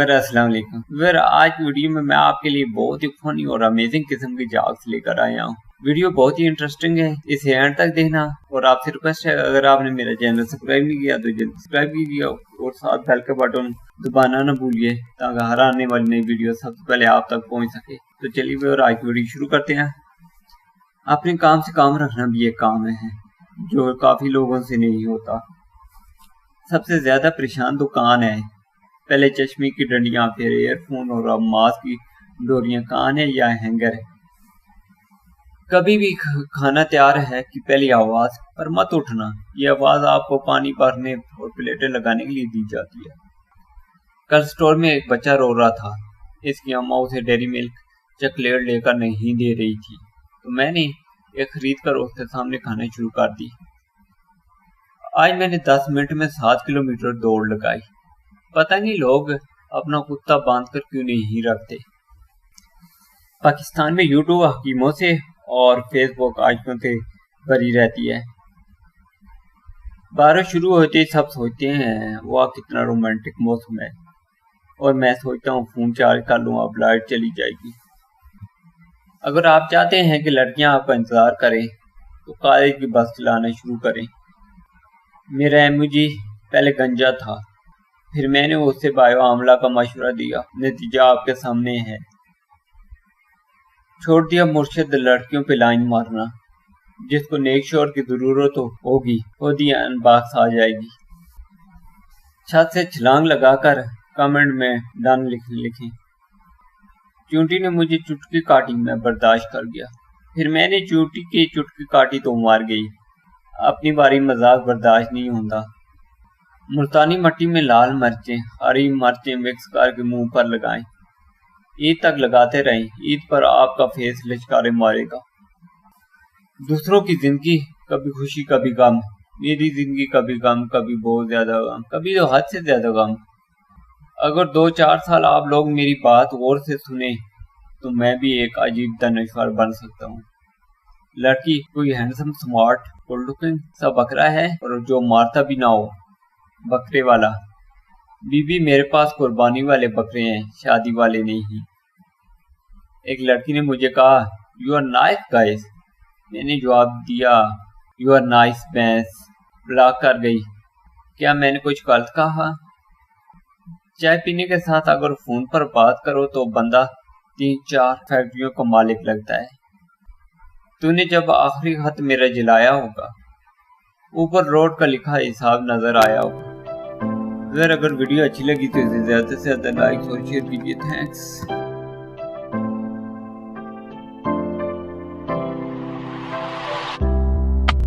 अस्सलाम वालेकुम। आज की वीडियो में मैं आपके लिए बहुत ही फनी और अमेजिंग किस्म की जॉक्स लेकर आया हूँ। वीडियो बहुत ही इंटरेस्टिंग है, इसे एंड तक देखना। और आपसे रिक्वेस्ट है, अगर आपने मेरा चैनल सब्सक्राइब नहीं किया तो जल्दी सब्सक्राइब कीजिए और साथ बेल का बटन दबाना न भूलिए, ताकि हर आने वाली नई वीडियो सबसे पहले आप तक पहुँच सके। तो चलिए और आज की वीडियो शुरू करते हैं। अपने काम से काम रखना भी एक काम है जो काफी लोगों से नहीं होता। सबसे ज्यादा परेशान तो कान है। पहले चश्मे की डंडियां, फिर एयरफोन और अब मास्क की डोरियां। कान है या हैंगर है। कभी भी खाना तैयार है कि पहली आवाज पर मत उठना। ये आवाज आपको पानी भरने और प्लेटें लगाने के लिए दी जाती है। कल स्टोर में एक बच्चा रो रहा था। इसकी अम्मा उसे डेयरी मिल्क चॉकलेट लेकर नहीं दे रही थी, तो मैंने एक खरीद कर उसके सामने खाना शुरू कर दी। आज मैंने 10 मिनट में 7 किलोमीटर दौड़ लगाई। पता नहीं लोग अपना कुत्ता बांध कर क्यों नहीं रखते। पाकिस्तान में यूट्यूब हकीमों से और फेसबुक आशिकों से भरी रहती है। बारिश शुरू होते ही सब सोचते हैं वाह कितना रोमांटिक मौसम है, और मैं सोचता हूँ फोन चार्ज कर लूँ, अब लाइट चली जाएगी। अगर आप चाहते हैं कि लड़कियां आपका इंतजार करें तो कॉलेज की बस चलाना शुरू करें। मेरा एमजी पहले गंजा था, फिर मैंने उससे बायो आमला का मशवरा दिया। नतीजा आपके सामने है। छोड़ दिया मुर्शिद लड़कियों पे लाइन मारना। जिसको नेक शोर की जरूरत होगी खुद ही अनबॉक्स आ जाएगी। छत से छलांग लगाकर कमेंट में डन लिखें। चूंटी ने मुझे चुटकी काटी, मैं बर्दाश्त कर गया। फिर मैंने चूंटी की चुटकी काटी तो मार गई। अपनी बारी मजाक बर्दाश्त नहीं होता। मुल्तानी मट्टी में लाल मिर्चें, हरी मिर्चें मिक्स करके मुंह पर लगाएं। ईद तक लगाते रहें। ईद पर आपका फेस लिचकारे मारेगा। दूसरों की जिंदगी कभी खुशी कभी गम। मेरी जिंदगी कभी गम, कभी बहुत ज्यादा गम, कभी तो हद से ज्यादा गम। अगर 2-4 साल आप लोग मेरी बात गौर से सुने तो मैं भी एक अजीब दानिशवर बन सकता हूँ। लड़की कोई हैंडसम, स्मार्ट, गुड लुकिंग सा बकरा है और जो मारता भी ना हो, बकरे वाला। बीबी मेरे पास कुर्बानी वाले बकरे हैं, शादी वाले नहीं। एक लड़की ने मुझे कहा यू आर नाइस गाइस। मैंने जवाब दिया यू आर नाइस भैंस। ब्लॉक कर गई। क्या मैंने कुछ गलत कहा? चाय पीने के साथ अगर फोन पर बात करो तो बंदा 3-4 फैक्ट्रियों का मालिक लगता है। तूने जब आखिरी खत मेरा जलाया होगा, ऊपर रोड का लिखा हिसाब नजर आया होगा। अगर वीडियो अच्छी लगी तो इसे ज्यादा से ज्यादा लाइक और शेयर कीजिए। थैंक्स।